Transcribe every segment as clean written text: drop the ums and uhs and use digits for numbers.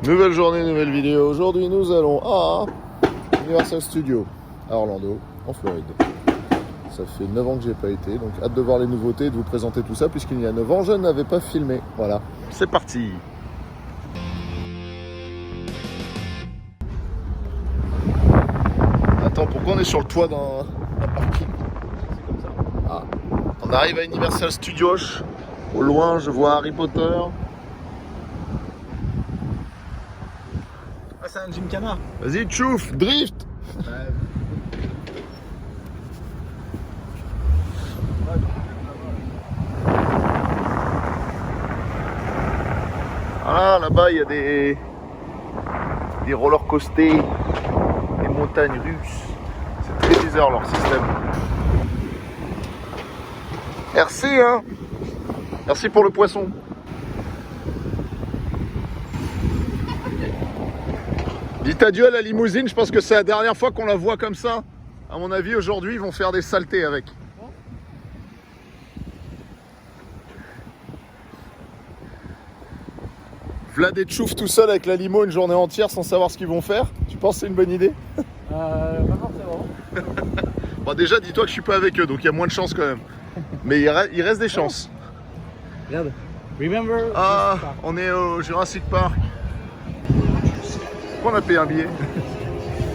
Nouvelle journée, nouvelle vidéo. Aujourd'hui, nous allons à Universal Studios à Orlando, en Floride. Ça fait 9 ans que j'ai pas été, donc hâte de voir les nouveautés et de vous présenter tout ça, puisqu'il y a 9 ans, je n'avais pas filmé. Voilà, c'est parti. Attends, pourquoi on est sur le toit d'un parking? Ah. On arrive à Universal Studios. Au loin, je vois Harry Potter. Ah, c'est un Gymkhana. Vas-y, tchouf, drift. Ah, là-bas, il y a des roller coasters, des montagnes russes. C'est très bizarre leur système. Merci, hein. Merci pour le poisson. Dites adieu à la limousine, je pense que c'est la dernière fois qu'on la voit comme ça. À mon avis, aujourd'hui, ils vont faire des saletés avec. Vlad et Tchouf tout seul avec la limo une journée entière sans savoir ce qu'ils vont faire. Tu penses que c'est une bonne idée? Pas forcément. Bon, déjà, dis-toi que je suis pas avec eux, donc il y a moins de chance quand même. Mais il reste des chances. Regarde. Remember. Ah, on est au Jurassic Park. Pourquoi on a payé un billet?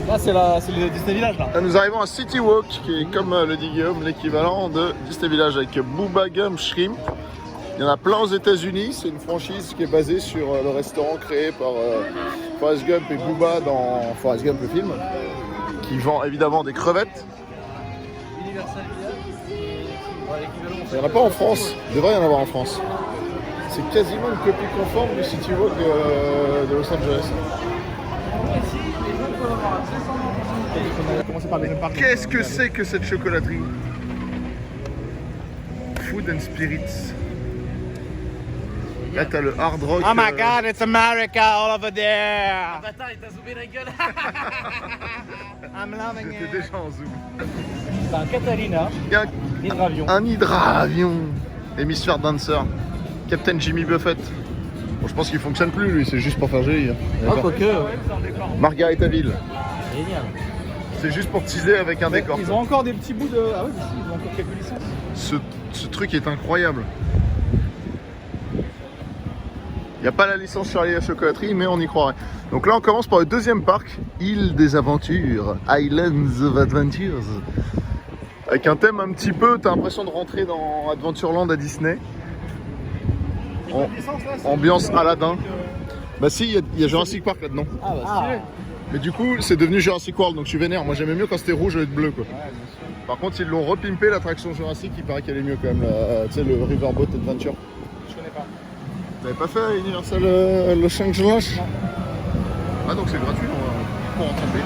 Là, c'est le Disney Village là. Là, nous arrivons à City Walk, qui est comme le dit Guillaume, l'équivalent de Disney Village avec Bubba Gump Shrimp. Il y en a plein aux États-Unis. C'est une franchise qui est basée sur le restaurant créé par Forrest Gump et Bubba dans Forrest Gump le film, qui vend évidemment des crevettes. Universal Village. Il n'y en a pas en France. Il devrait y en avoir en France. C'est quasiment une copie conforme du City Walk de Los Angeles. On a commencé par les mêmes parcs. Qu'est-ce que c'est que cette chocolaterie? Food and Spirits. Là, t'as le hard rock. Oh my god, it's America all over there! Bâtard, il t'a zoomé la gueule. I'm loving J'étais it! déjà en zoom. C'est un Catalina, Il y a hydravion. un hydravion. Hémisphère Dancer. Captain Jimmy Buffett. Bon, je pense qu'il fonctionne plus, lui, c'est juste pour faire joli. Ah, quoique. Margaritaville. Génial. C'est juste pour teaser avec un décor. Ils ont encore des petits bouts de. Ah ouais, si, ils ont encore quelques licences. Ce truc est incroyable. Il n'y a pas la licence Charlie la chocolaterie, mais on y croirait. Donc là, on commence par le deuxième parc, Île des Aventures, Islands of Adventures. Avec un thème un petit peu, t'as l'impression de rentrer dans Adventureland à Disney. Ambiance Aladdin. Bah si, il y a Jurassic Park là-dedans. Ah bah stylé. Mais du coup, c'est devenu Jurassic World, donc je suis vénère. Moi, j'aimais mieux quand c'était rouge au lieu de bleu, quoi. Ouais, bien sûr. Par contre, ils l'ont repimpé, l'attraction Jurassic, il paraît qu'elle est mieux quand même. Tu sais, le Riverboat Adventure. Je connais pas. Vous n'avez pas fait à Universal Los Angeles? Ah, donc c'est gratuit, on va en tomber.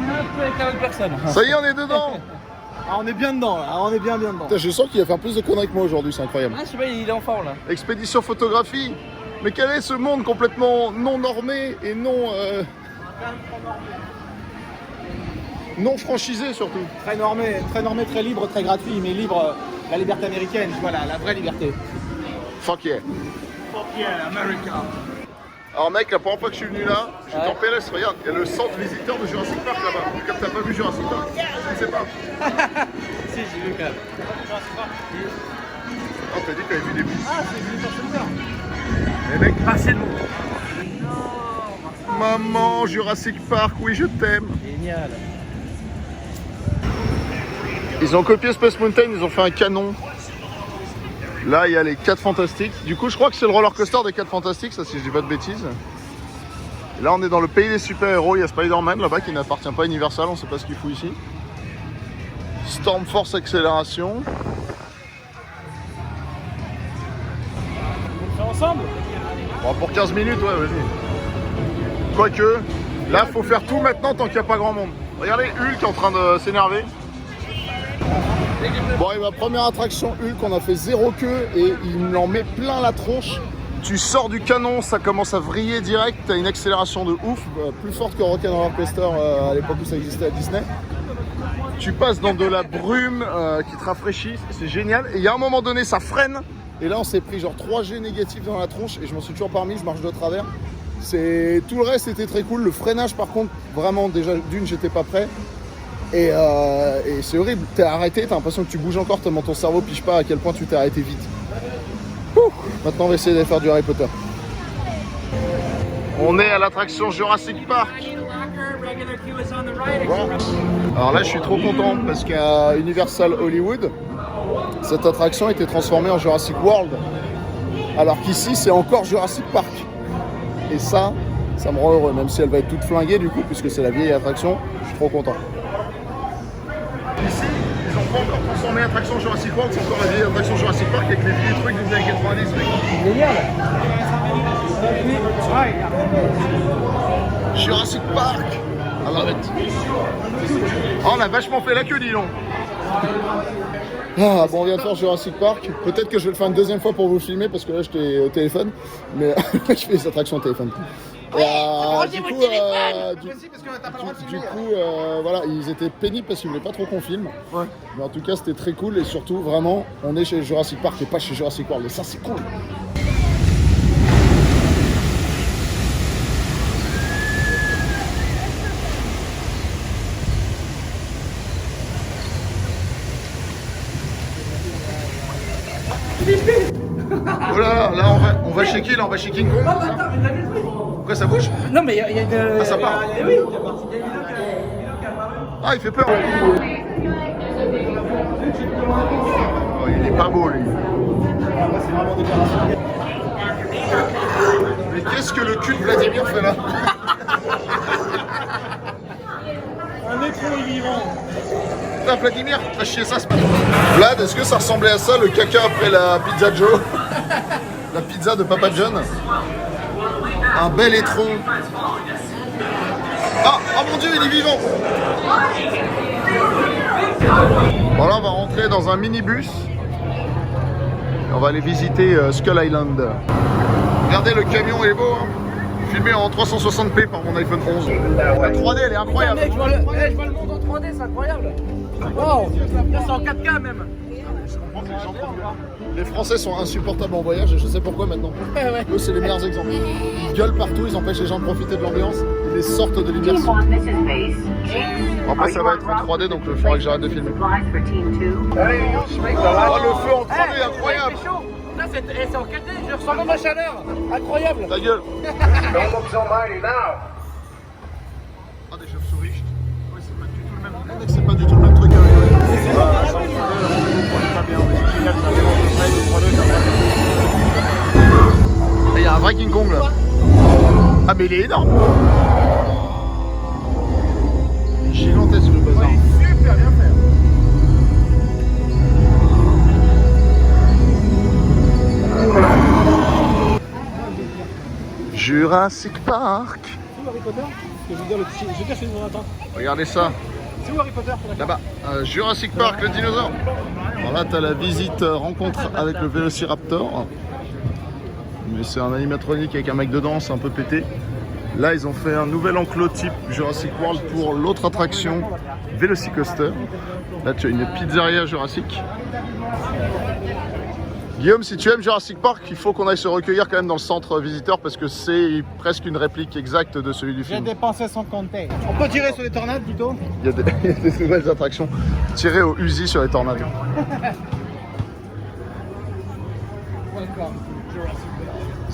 Un peu avec la même personne. Ça y est, on est dedans. Ah, on est bien dedans là. Ah, on est bien dedans. Putain, je sens qu'il va faire plus de conneries que moi aujourd'hui, c'est incroyable. Ah, je sais pas, il est en forme là. Expédition photographie. Mais quel est ce monde complètement non normé et non franchisé surtout? Très normé, très libre, très gratuit, mais libre, la liberté américaine, tu vois, la vraie liberté. Fuck yeah. Fuck yeah, America. Alors mec, la première fois que je suis venu là, j'étais Ouais. en PLS, regarde, il y a le centre visiteur de Jurassic Park là-bas. Comme t'as pas vu Jurassic Park, je ne sais pas. Si, j'ai vu quand même. Oh, t'as dit que t'avais vu des bouts. Ah, c'est Universal Center. Mais mec, Passez le maman, Jurassic Park, oui je t'aime. Génial. Ils ont copié Space Mountain, ils ont fait un canon. Là, il y a les 4 Fantastiques. Du coup, je crois que c'est le roller coaster des 4 Fantastiques, ça si je dis pas de bêtises. Et là, on est dans le pays des super-héros. Il y a Spider-Man là-bas qui n'appartient pas à Universal, on sait pas ce qu'il fout ici. Storm Force Accélération. On fait ensemble. Bon, pour 15 minutes, ouais, vas-y. Quoique, là, faut faire tout maintenant tant qu'il n'y a pas grand monde. Regardez Hulk en train de s'énerver. Bon, et ma première attraction Hulk, on a fait 0 queue et il me l'en met plein la tronche. Tu sors du canon, ça commence à vriller direct, t'as une accélération de ouf, plus forte que Rock'n'Roller Coaster à l'époque où ça existait à Disney. Tu passes dans de la brume qui te rafraîchit, c'est génial. Et il y a un moment donné, ça freine. Et là, on s'est pris genre 3G négatifs dans la tronche et je m'en suis toujours pas remis, je marche de travers. Tout le reste était très cool. Le freinage, par contre, vraiment, déjà, d'une, j'étais pas prêt. Et c'est horrible. T'es arrêté, t'as l'impression que tu bouges encore tellement ton cerveau pige pas à quel point tu t'es arrêté vite. Ouh. Maintenant, on va essayer d'aller faire du Harry Potter. On est à l'attraction Jurassic Park. Alors là, je suis trop content parce qu'à Universal Hollywood, cette attraction a été transformée en Jurassic World. Alors qu'ici, c'est encore Jurassic Park. Et ça me rend heureux, même si elle va être toute flinguée du coup, puisque c'est la vieille attraction. Je suis trop content. Ici, ils n'ont pas encore transformé l'attraction Jurassic World, c'est encore la vieille attraction Jurassic Park avec les vieux trucs des années 90. Génial. Jurassic Park. I love it. Oh, on a vachement fait la queue, dis donc. Ah, bon, on vient de faire Jurassic Park. Peut-être que je vais le faire une deuxième fois pour vous filmer parce que là j'étais au téléphone. Mais je fais les attractions au téléphone. Du coup, voilà, ils étaient pénibles parce qu'ils voulaient pas trop qu'on filme. Ouais. Mais en tout cas, c'était très cool et surtout, vraiment, on est chez Jurassic Park et pas chez Jurassic World. Et ça, c'est cool. Oh là, là on va chez qui là? On va chez King Kong? Pourquoi ça bouge? Non, mais il y a une. Ah, ça part. Oui. Ah, il fait peur. Oh, il est pas beau lui. Mais qu'est-ce que le cul de Vladimir fait là? Un écran vivant. Putain, Vladimir, t'as chié ça ce matin. Vlad, est-ce que ça ressemblait à ça, le caca après la pizza Joe? La pizza de Papa John? Un bel étron. Ah, oh mon Dieu, il est vivant. Bon là, on va rentrer dans un minibus. On va aller visiter Skull Island. Regardez, le camion est beau, hein. Filmé en 360p par mon iPhone 11. La 3D, elle est incroyable. Mec, je vois le monde en 3D, c'est incroyable. Wow, là c'est en 4K même. Les Français sont insupportables en voyage et je sais pourquoi maintenant. Ouais. Eux, c'est les meilleurs exemples. Ils gueulent partout, ils empêchent les gens de profiter de l'ambiance, ils les sortent de l'immersion. Après, ça va être en 3D, donc il faudra que j'arrête de filmer. Oh, le feu en 3D, incroyable! Là, c'est en 4D, je ressens même ma chaleur. Incroyable. Ta gueule! Ah, des chauves-souris. Ouais, c'est pas du tout le même. C'est pas du tout le même truc. Il y a un vrai King Kong là. Ah, mais il est énorme! Il est gigantesque le bazar. Super bien fait. Jurassic Park. C'est où Harry Potter? Je veux dire, chez Jonathan. Regardez ça. C'est où Harry Potter? Là-bas. Jurassic Park, le dinosaure. Alors là, t'as la visite rencontre avec le Vélociraptor. Mais c'est un animatronique avec un mec dedans, c'est un peu pété. Là, ils ont fait un nouvel enclos type Jurassic World pour l'autre attraction, Velocicoaster. Là, tu as une pizzeria Jurassic. Guillaume, si tu aimes Jurassic Park, il faut qu'on aille se recueillir quand même dans le centre visiteur parce que c'est presque une réplique exacte de celui du J'ai film. dépensé sans compter. On peut tirer sur les tornades plutôt? Il y a des nouvelles attractions. Tirer au Uzi sur les tornades.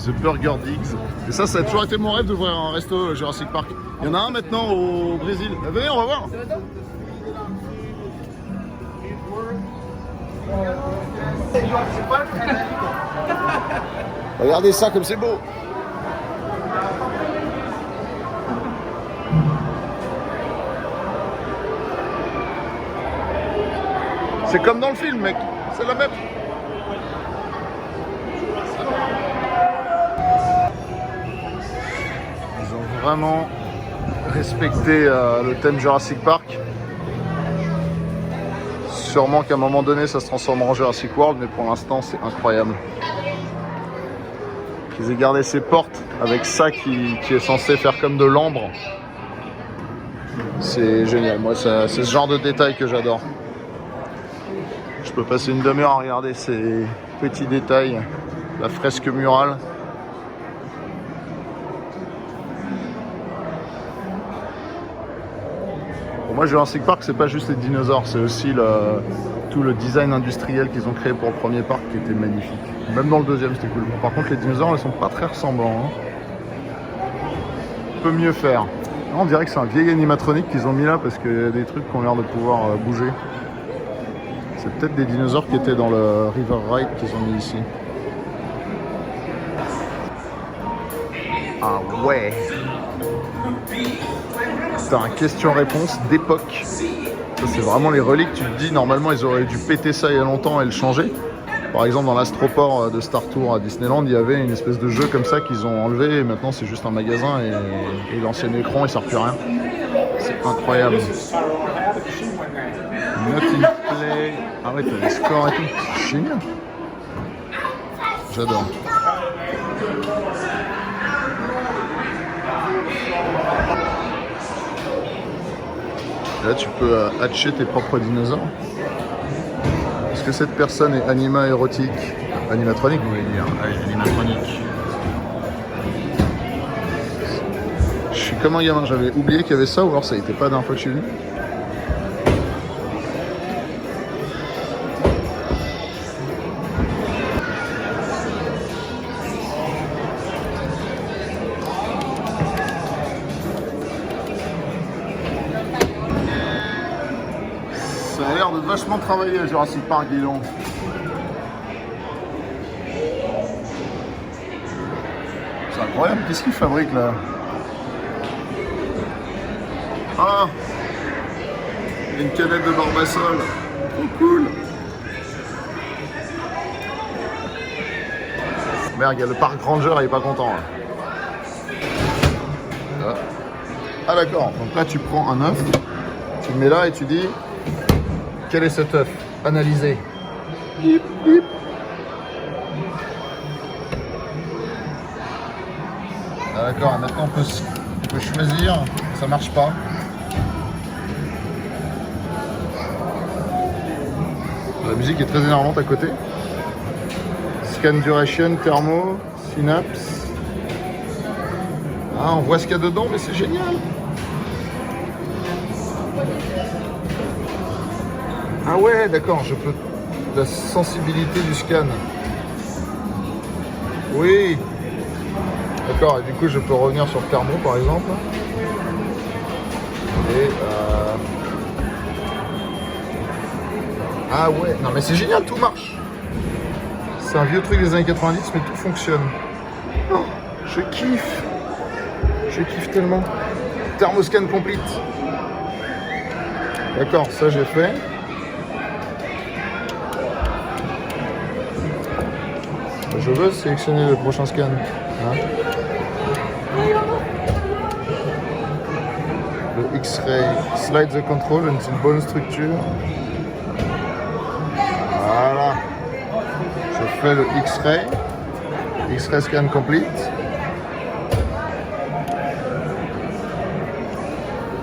The Burger Digs. Et ça a toujours été mon rêve d'ouvrir un resto Jurassic Park. Il y en a un maintenant au Brésil. Venez, on va voir. Regardez ça comme c'est beau. C'est comme dans le film, mec. C'est la même. Ils ont vraiment respecté le thème Jurassic Park. Sûrement qu'à un moment donné, ça se transformera en Jurassic World, mais pour l'instant, c'est incroyable. Qu'ils aient gardé ces portes avec ça qui est censé faire comme de l'ambre. C'est génial. Moi, c'est ce genre de détails que j'adore. Je peux passer une demi-heure à regarder ces petits détails, la fresque murale. Pour moi, Jurassic Park, c'est pas juste les dinosaures, c'est aussi tout le design industriel qu'ils ont créé pour le premier parc qui était magnifique. Même dans le deuxième, c'était cool. Bon, par contre, les dinosaures, ils sont pas très ressemblants. Hein. On peut mieux faire. Là, on dirait que c'est un vieil animatronique qu'ils ont mis là parce qu'il y a des trucs qui ont l'air de pouvoir bouger. C'est peut-être des dinosaures qui étaient dans le River Ride qu'ils ont mis ici. Ah ouais. C'est un question-réponse d'époque. Ça, c'est vraiment les reliques. Tu te dis, normalement, ils auraient dû péter ça il y a longtemps et le changer. Par exemple, dans l'Astroport de Star Tour à Disneyland, il y avait une espèce de jeu comme ça qu'ils ont enlevé. Et maintenant, c'est juste un magasin et l'ancien écran, il ne sert plus à rien. C'est incroyable. Not in play. Ah ouais, t'as les scores et tout. C'est génial. J'adore. Là, tu peux hatcher tes propres dinosaures. Est-ce que cette personne est anima érotique? Animatronique, vous voulez dire? Ouais, animatronique. Je suis comme un gamin, j'avais oublié qu'il y avait ça, ou alors ça n'était pas la dernière fois que je suis venu. Ça a l'air de vachement travailler à Jurassic Park, dis donc. C'est incroyable, qu'est-ce qu'ils fabriquent là? Ah, une canette de Barbasol. Trop cool. Merde, il y a le parc Ranger, il est pas content là. Ah d'accord, donc là tu prends un œuf, tu le mets là et tu dis quel est cet œuf? Analyser. Bip, bip. Ah d'accord, maintenant on peut choisir, ça marche pas. La musique est très énervante à côté. Scan duration, thermo, synapse. Ah, on voit ce qu'il y a dedans, mais c'est génial. Ah ouais, d'accord, je peux... La sensibilité du scan. Oui. D'accord, et du coup, je peux revenir sur le thermo, par exemple. Et... Ah ouais, non mais c'est génial, tout marche. C'est un vieux truc des années 90, mais tout fonctionne. Oh, je kiffe. Je kiffe tellement. Thermoscan complete. D'accord, ça j'ai fait. Je veux sélectionner le prochain scan. Hein, le X-ray. Slide the control, c'est une bonne structure. Voilà. Je fais le X-ray. X-ray scan complete.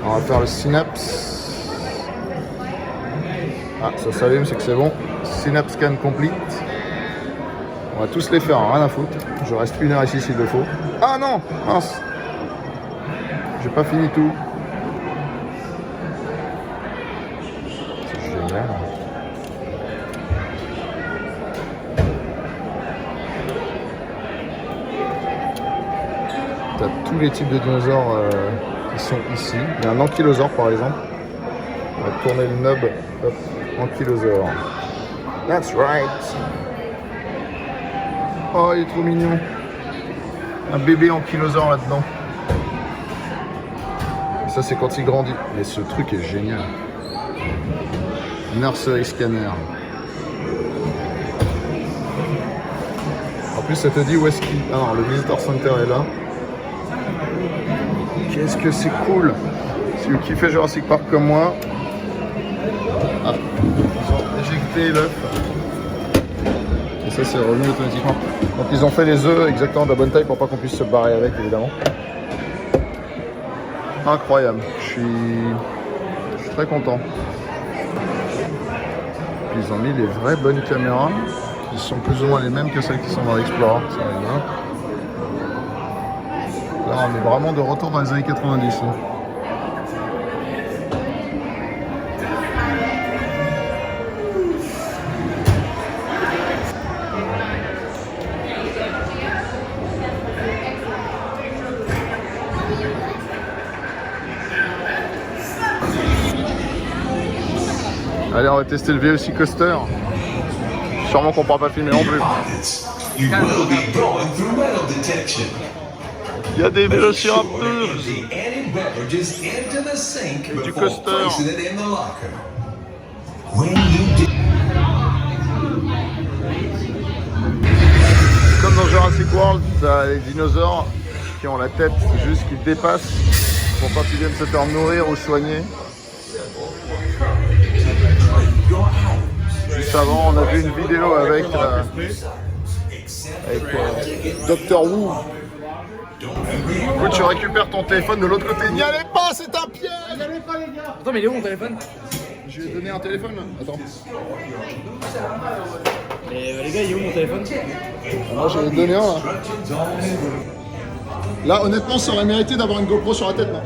On va faire le synapse. Ah, ça s'allume, c'est que c'est bon. Synapse scan complete. On va tous les faire, hein, rien à foutre. Je reste 1 heure ici s'il le faut. Ah non, mince. J'ai pas fini tout. C'est génial. T'as tous les types de dinosaures qui sont ici. Il y a un ankylosaure par exemple. On va tourner le knob. Hop, ankylosaure. That's right. Oh, il est trop mignon. Un bébé ankylosaure là-dedans. Et ça, c'est quand il grandit. Mais ce truc est génial. Nursery scanner. En plus, ça te dit où est-ce qu'il... Ah non, le Visitor Center est là. Qu'est-ce que c'est cool. Si vous kiffez Jurassic Park comme moi... Ah, ils ont éjecté l'œuf. Et ça, c'est revenu automatiquement. Donc ils ont fait les œufs exactement de la bonne taille pour pas qu'on puisse se barrer avec, évidemment. Incroyable. Je suis très content. Puis ils ont mis les vraies bonnes caméras qui sont plus ou moins les mêmes que celles qui sont dans l'Explorer. Là, on est vraiment de retour dans les années 90. Hein. Allez, on va tester le VLC Coaster. Sûrement qu'on pourra pas filmer non plus. Il y a des vélociraptors. Du coaster. Comme dans Jurassic World, t'as les dinosaures qui ont la tête juste qui dépasse pour quand ils viennent se faire nourrir ou soigner. Juste avant, on a vu une vidéo avec Dr. Wu. Du coup, tu récupères ton téléphone de l'autre côté. N'y allez pas, c'est un piège! N'y allez pas, les gars! Attends, mais il est où mon téléphone? Je lui ai donné un téléphone là. Attends. Mais les gars, il est où mon téléphone? Moi, j'en ai donné un là. Là, honnêtement, ça aurait mérité d'avoir une GoPro sur la tête, non?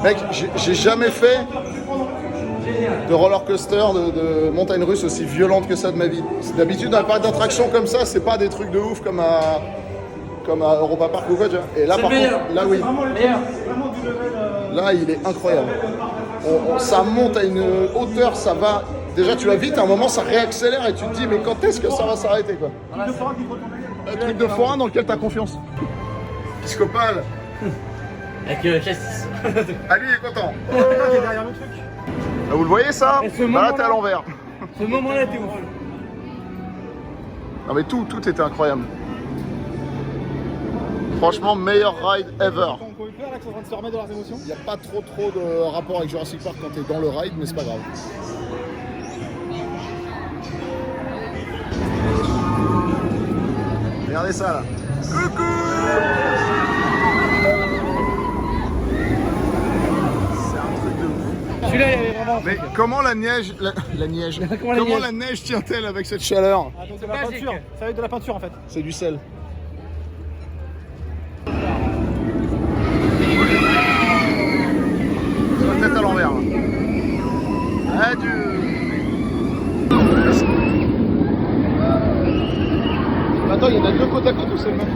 Mec, j'ai jamais fait de roller coaster, de montagne russe aussi violente que ça de ma vie. D'habitude, dans les parcs d'attractions comme ça, c'est pas des trucs de ouf comme à Europa Park ou quoi, tu vois. Et là, par contre, là, oui. Là, il est incroyable. Ça monte à une hauteur, ça va. Déjà, tu vas vite, à un moment, ça réaccélère et tu te dis, mais quand est-ce que ça va s'arrêter, quoi? Un truc de forain dans lequel tu as confiance. Piscopal. Avec chassis. Ah, lui, il est content. Ah, vous le voyez ça? Bah, là, t'es à l'envers. Ce moment-là, t'es ouf. Non, mais tout était incroyable. Franchement, meilleur ride ever. Quand on peut peur, là, qu'ils sont en train de se remettre de leurs émotions. Il n'y a pas trop de rapport avec Jurassic Park quand t'es dans le ride, mais c'est pas grave. Regardez ça là. Coucou! C'est un truc de ouf. Celui-là, il y avait vraiment. Mais comment la neige, la neige, comment la neige tient-elle avec cette chaleur? Ah, donc c'est de la peinture. Ça va être de la peinture en fait. C'est du sel. La tête à l'envers. Adieu. Attends, il y en a deux côte à côte ou c'est le même?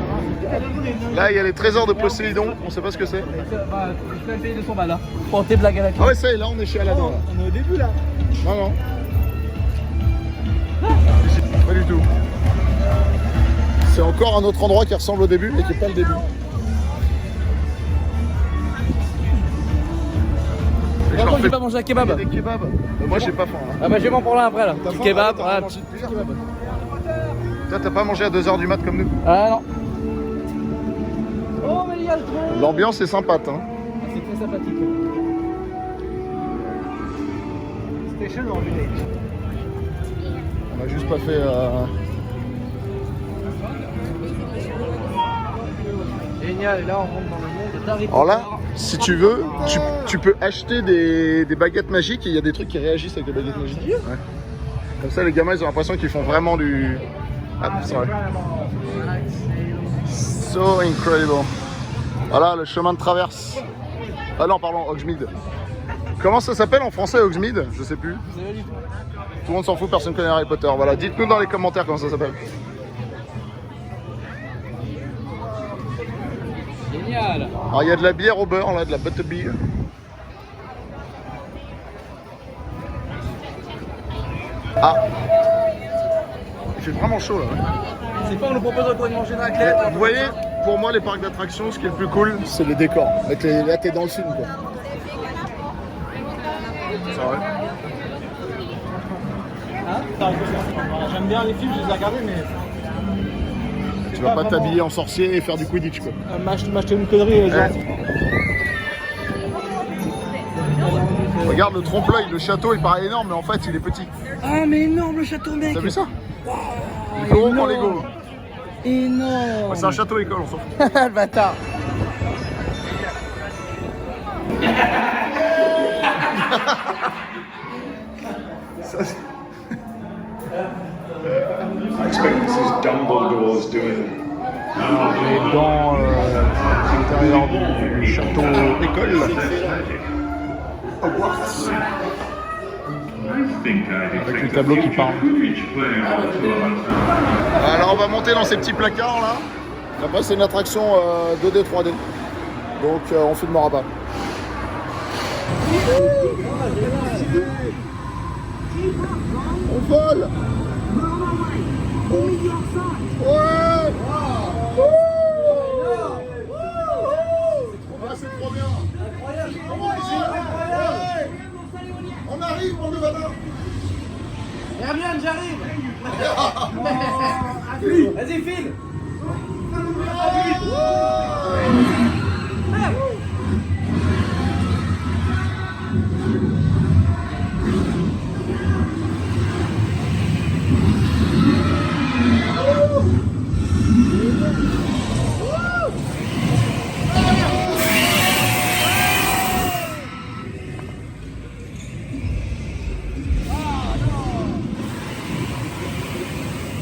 Là, il y a les trésors de Poséidon, on sait pas ce que c'est. Bah, je peux même payer 200 balles là. Pour tes blagues à la clé. Ah ouais, ça y est, là, on est chez Aladdin. Là. On est au début là. Non, non. Pas du tout. C'est encore un autre endroit qui ressemble au début, mais qui n'est pas le début. Pourquoi j'ai pas mangé un Il y a kebab? des kebabs. Moi, j'ai pas faim. Là. Ah bah je vais m'en prendre un après là. T'as Petit faim? kebab, T'as voilà. mangé depuis hier. Toi, t'as pas mangé à 2h du mat comme nous. Ah non. Oh mais il y a le tronc. L'ambiance est sympa, hein. C'est très sympathique. Station en village. On a juste pas fait. Génial, et là on rentre dans le monde d'Harry Potter. Alors là, si tu veux, tu peux acheter des baguettes magiques et il y a des trucs qui réagissent avec les baguettes magiques. Ouais. Comme ça, les gamins, ils ont l'impression qu'ils font vraiment du. Ah, c'est vrai. So incredible. Voilà, le chemin de traverse. Ah non, pardon, Hogsmeade. Comment ça s'appelle en français, Hogsmeade? Je sais plus. Tout le monde s'en fout, personne connaît Harry Potter. Voilà, dites-nous dans les commentaires comment ça s'appelle. Génial. Alors, il y a de la bière au beurre, là, de la butterbeer. Ah, il fait vraiment chaud là. C'est pas on nous propose encore de manger de raclette. Vous voyez, pour moi, les parcs d'attractions, ce qui est le plus cool, c'est les décors. Là, t'es dans le film, quoi. C'est vrai. Hein? J'aime bien les films, je les ai regardés, mais. Tu vas pas t'habiller en sorcier et faire du Quidditch, quoi. M'acheter une connerie, genre. Regarde le trompe-l'œil, le château, il paraît énorme, mais en fait, il est petit. Ah mais énorme le château mec. T'as vu ça? Wow, Il est gros en Lego. énorme. Ouais, c'est un château école, on s'en fout. Le bâtard. I expect this is Dumbledore's doing. Et dans l'intérieur du château école. Hogwarts. Avec le tableau qui parle. Alors on va monter dans ces petits placards là. Après c'est une attraction 2D 3D. Donc on filmera pas. On vole. Ouais. Ah, c'est trop bien. Ouais. On arrive, mon Nevada. Hermione, j'arrive. Vas-y, file.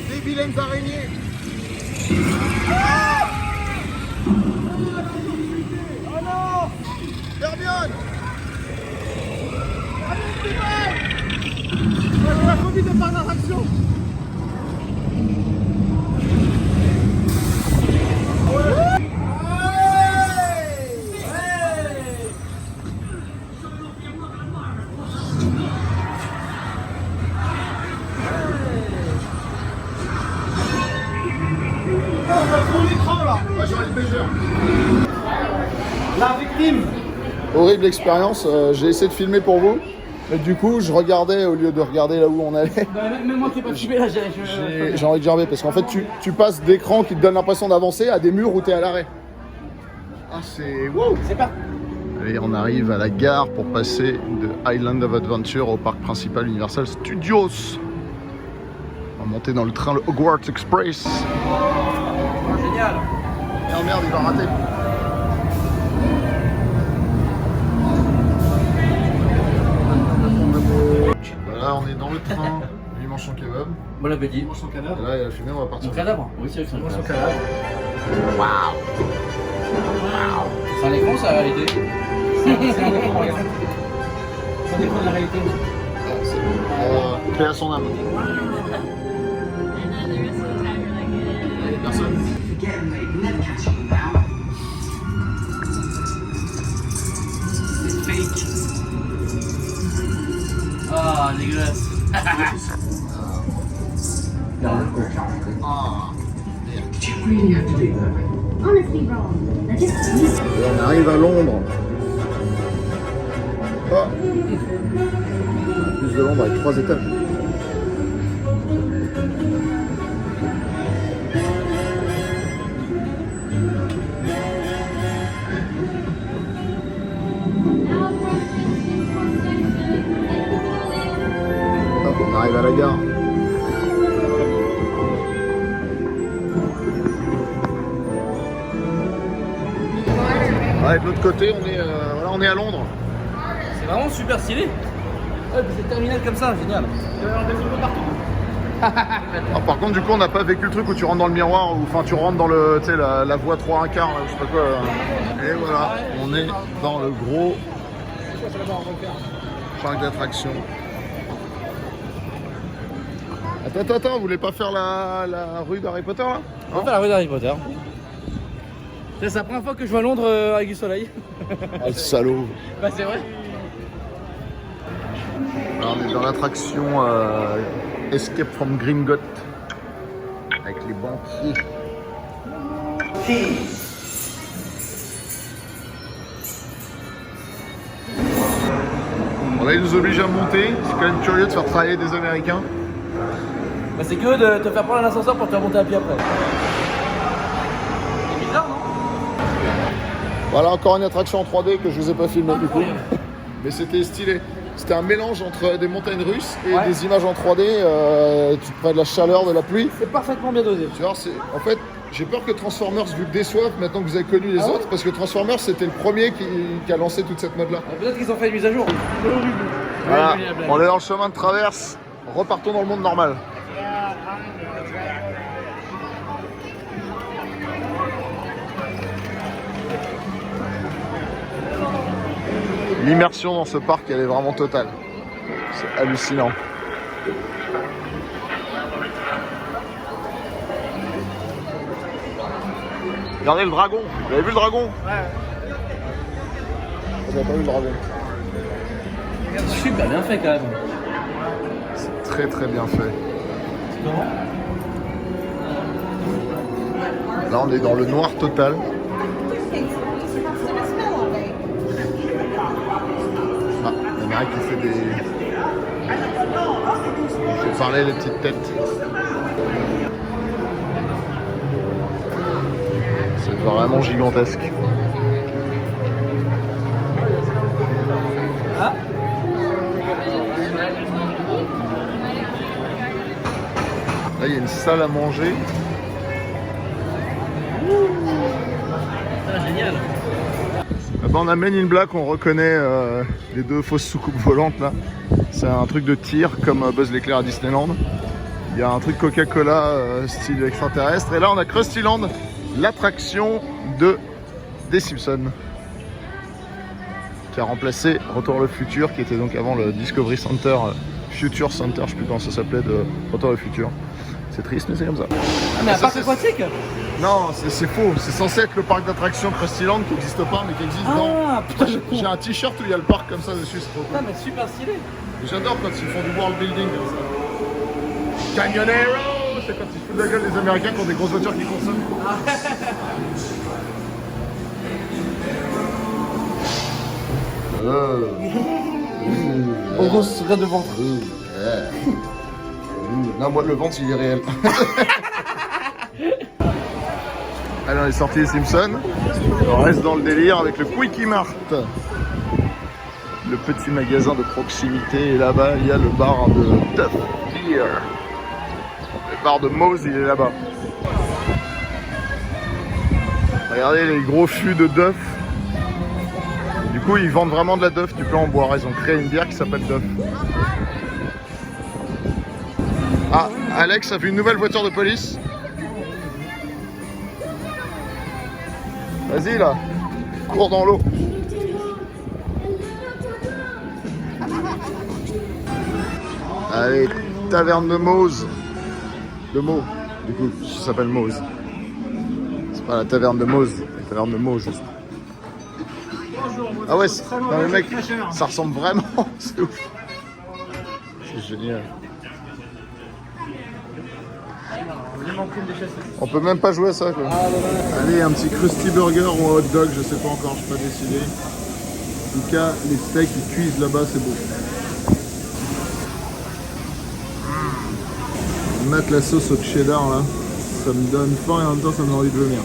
Des vilaines araignées. Oh non. Hermione. On a envie de faire une attraction. La victime. Horrible expérience, j'ai essayé de filmer pour vous, mais du coup je regardais au lieu de regarder là où on allait. Même moi qui n'ai pas filmé là, J'ai envie de gerber parce qu'en fait tu passes d'écran qui te donne l'impression d'avancer à des murs où tu es à l'arrêt. Ah c'est wow. C'est pas. Allez, on arrive à la gare pour passer de Island of Adventure au parc principal Universal Studios. On va monter dans le train, le Hogwarts Express. Génial. Oh merde, il va rater. Voilà, on est dans le train. Lui mange son kebab. Bon appétit. Mange son cadavre. Et là, il a fumé, on va partir. Mon cadavre. Oui, c'est vrai que c'est un Mange son cadavre. cadavre. Waouh. C'est un écran, ça, la réalité. C'est un écran, regarde. Ça dépend de la réalité. Paix à son âme. Personne. Ah, dégueulasse. Et on arrive à Londres. Ah. Plus de Londres avec 3 étages. Hop, on arrive à la gare. Ouais, de l'autre côté, on est à Londres. C'est vraiment super stylé. Ouais, puis c'est terminal comme ça, génial. Il va y avoir des photos partout. Alors, par contre, du coup, on n'a pas vécu le truc où tu rentres dans le miroir, ou enfin, tu rentres dans le, tu sais, la voie 3 1/4, là, je sais pas quoi. Et voilà, on est dans le gros parc d'attractions. Attends, vous voulez pas faire la rue d'Harry Potter là? On va faire la rue d'Harry Potter. C'est la première fois que je vais à Londres avec du soleil. Ah, le salaud! Bah, c'est vrai. Alors, on est dans l'attraction Escape from Gringotts avec les banquiers. Bon, là, ils nous obligent à monter. C'est quand même curieux de faire travailler des Américains. Bah, c'est que de te faire prendre un ascenseur pour te faire monter à pied après. C'est bizarre, non? Voilà, encore une attraction en 3D que je vous ai pas filmé du coup. Mais c'était stylé. C'était un mélange entre des montagnes russes et Ouais. des images en 3D. Tu te prends de la chaleur, de la pluie. C'est parfaitement bien dosé. Tu vois, en fait, j'ai peur que Transformers vous déçoive maintenant que vous avez connu les Ah ouais autres. Parce que Transformers, c'était le premier qui a lancé toute cette mode-là. Peut-être qu'ils ont fait une mise à jour. Voilà, Oui, la blague. on est dans le chemin de traverse. Repartons dans le monde normal. L'immersion dans ce parc, elle est vraiment totale. C'est hallucinant. Regardez le dragon. Vous avez vu le dragon? Ouais. Vous n'avez pas vu le dragon? Super bien fait quand même. C'est très très bien fait. Là on est dans le noir total. Ah, il y en a un qui fait des... Il fait parler les petites têtes. C'est vraiment gigantesque. Ah. Là il y a une salle à manger. Ah, génial. Ah ben, on a Men in Black, on reconnaît les deux fausses soucoupes volantes là. C'est un truc de tir comme Buzz l'éclair à Disneyland. Il y a un truc Coca-Cola style extraterrestre. Et là on a Krusty Land, l'attraction des Simpsons, qui a remplacé Retour le futur, qui était donc avant le Discovery Center, Future Center, je sais plus comment ça s'appelait, de Retour le futur. C'est triste, mais c'est comme ça. Ah, mais un parc aquatique? Non, c'est faux. C'est censé être le parc d'attractions Krusty Land qui n'existe pas, mais qui existe dans. Ah, putain, J'ai un t-shirt où il y a le parc comme ça dessus, c'est trop cool. putain, mais super stylé. Et j'adore quand ils font du world building comme ça. Canyonero, c'est quand ils foutent la gueule des Américains qui ont des grosses voitures qui consomment. On se regarde devant. Non, moi le ventre il est réel. Allez, on est sorti des Simpsons. On reste dans le délire avec le Quickie Mart, le petit magasin de proximité. Et là-bas, il y a le bar de Duff Beer. Le bar de Moe's, il est là-bas. Regardez les gros fûts de Duff. Du coup, ils vendent vraiment de la Duff. Tu peux en boire. Ils ont créé une bière qui s'appelle Duff. Ah, Alex a vu une nouvelle voiture de police. Vas-y là, cours dans l'eau. Allez, taverne de Moe's. De Meaux, du coup, ça s'appelle Moe's. C'est pas la taverne de Moe's, la taverne de Moe's. Ah ouais, non mais mec, ça ressemble vraiment, c'est ouf. C'est génial. On peut même pas jouer à ça quoi. Allez, un petit Krusty Burger ou un hot dog, je sais pas encore, je suis pas décidé. En tout cas, les steaks ils cuisent là-bas, c'est beau. Mettre la sauce au cheddar là, ça me donne faim et en même temps ça me donne envie de vomir.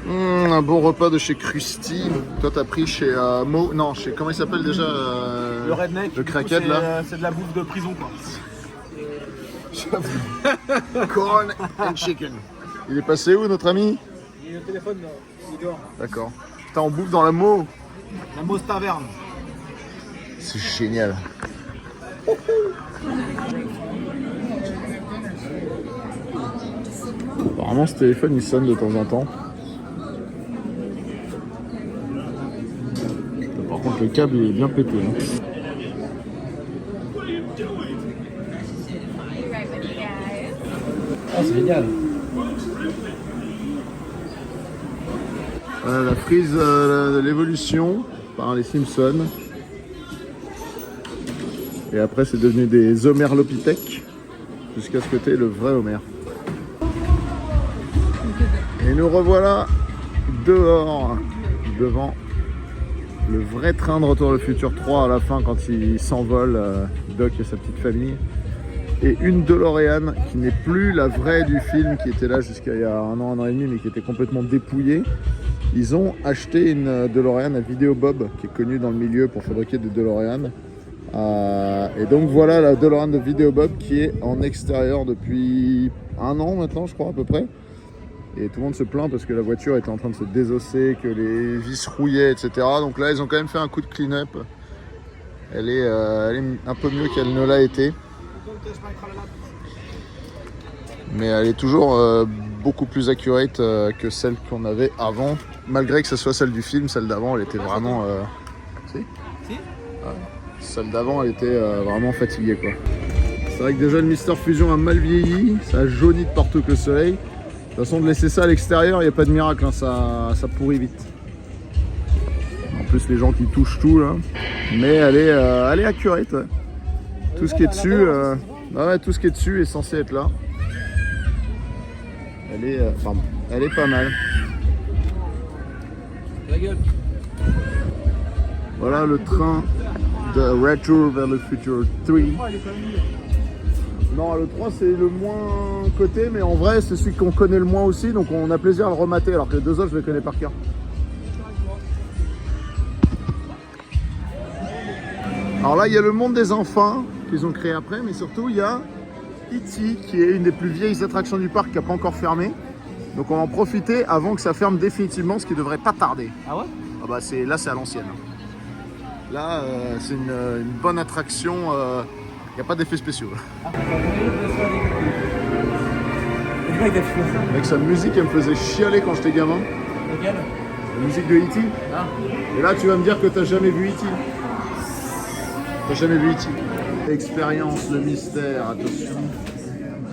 Un bon repas de chez Krusty. Toi t'as pris chez Mo, non, chez comment il s'appelle déjà Le redneck. le crackhead là. C'est de la bouffe de prison quoi. Corn and chicken. Il est passé où notre ami? Il est au téléphone, il dort. D'accord. Putain, on bouffe dans la Mo. La Moe's Taverne. C'est génial. Apparemment ce téléphone il sonne de temps en temps. Par contre le câble il est bien pété. Hein. Ah, c'est génial. La frise de l'évolution par les Simpsons. Et après c'est devenu des Homerlopithèques jusqu'à ce que t'aies le vrai Homer. Et nous revoilà dehors, devant le vrai train de Retour le futur 3 à la fin quand il s'envole, Doc et sa petite famille. Et une DeLorean qui n'est plus la vraie du film qui était là jusqu'à il y a un an et demi mais qui était complètement dépouillée. Ils ont acheté une DeLorean à Video Bob qui est connue dans le milieu pour fabriquer des DeLorean. Et donc voilà la DeLorean de Video Bob qui est en extérieur depuis un an maintenant je crois à peu près. Et tout le monde se plaint parce que la voiture était en train de se désosser, que les vis rouillaient, etc. Donc là ils ont quand même fait un coup de clean-up. Elle est un peu mieux qu'elle ne l'a été. Mais elle est toujours beaucoup plus accurate que celle qu'on avait avant. Malgré que ce soit celle du film, celle d'avant elle était vraiment... Si celle d'avant elle était vraiment fatiguée quoi. C'est vrai que déjà le Mister Fusion a mal vieilli, ça a jauni de partout que le soleil. De toute façon de laisser ça à l'extérieur, il n'y a pas de miracle, hein, ça pourrit vite. En plus les gens qui touchent tout là. Mais elle est accurate. Ouais. Tout ce qui est dessus, ouais, tout ce qui est dessus est censé être là. Elle est pas mal. La gueule. Voilà le train de Retour vers le futur 3. Non, le 3 c'est le moins coté, mais en vrai c'est celui qu'on connaît le moins aussi, donc on a plaisir à le remater, alors que les deux autres je les connais par cœur. Alors là il y a le monde des enfants qu'ils ont créé après, mais surtout il y a E.T. qui est une des plus vieilles attractions du parc qui n'a pas encore fermé. Donc on va en profiter avant que ça ferme définitivement, ce qui devrait pas tarder. Ah ouais? Ah bah là c'est à l'ancienne. Là c'est une bonne attraction, il n'y a pas d'effets spéciaux. Avec sa musique elle me faisait chialer quand j'étais gamin. Lequel? La musique de E.T. Ah. Et là tu vas me dire que t'as jamais vu E.T. T'as jamais vu E.T. Expérience, le mystère, attention.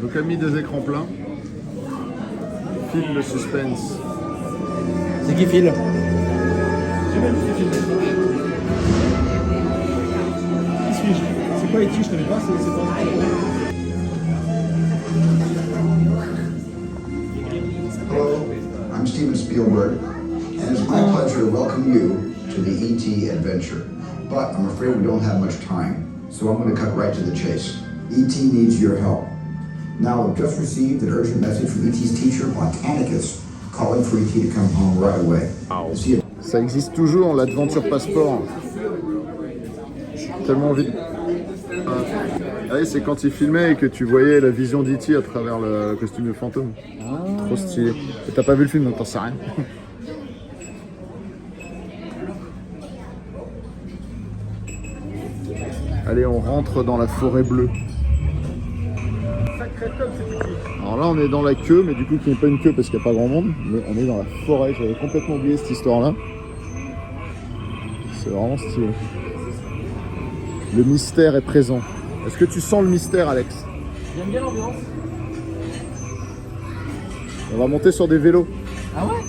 Donc elle a mis des écrans pleins. Film le suspense. C'est qui file? Qui suis-je? C'est quoi E.T.? Je connais pas, c'est pas... Hello, I'm Steven Spielberg, and it's my pleasure to welcome you to the E.T. adventure. But I'm afraid we don't have much time, so I'm going to cut right to the chase. E.T. needs your help. Now, I've just received an urgent message from E.T.'s teacher, Botanicus, calling for E.T. to come home right away. See you. Ça existe toujours, l'Adventure Passport. J'ai tellement envie de... Ah oui, c'est quand il filmait et que tu voyais la vision d'E.T. à travers le costume de fantôme. Trop stylé. Et t'as pas vu le film, donc t'en sais rien. Allez, on rentre dans la forêt bleue. Alors là, on est dans la queue, mais du coup, qui n'est pas une queue parce qu'il n'y a pas grand monde. Mais on est dans la forêt. J'avais complètement oublié cette histoire-là. C'est vraiment stylé. Le mystère est présent. Est-ce que tu sens le mystère, Alex? J'aime bien l'ambiance. On va monter sur des vélos. Ah ouais?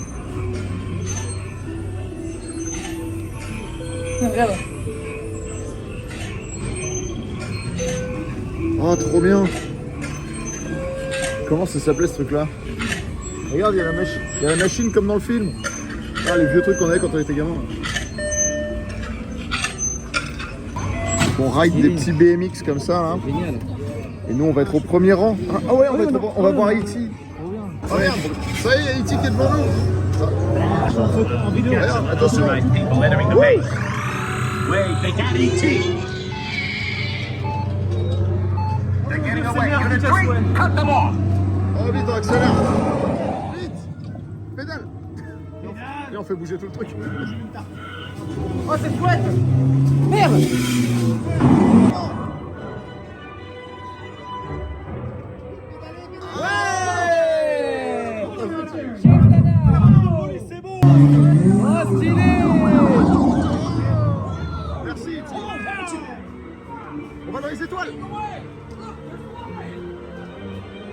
Regarde. Oh, trop bien. Comment ça s'appelait ce truc-là? Regarde, il y a la machine comme dans le film. Ah, les vieux trucs qu'on avait quand on était gamin. On ride des petits BMX comme ça, là. Génial. Et nous, on va être au premier rang. Ah ouais, on va voir E.T. Oh merde, ça y est, il y a E.T. qui est devant nous. En vidéo. Regarde, attention. People entering the base. Wait, they got E.T. They're getting away. Unit 3, cut them off. Oh vite, on accélère. Vite. Pédale. Et on fait bouger tout le truc. Oh, c'est chouette! Merde! Ouais! C'est bon! Oh, stylé! Merci, E.T. On va dans les étoiles.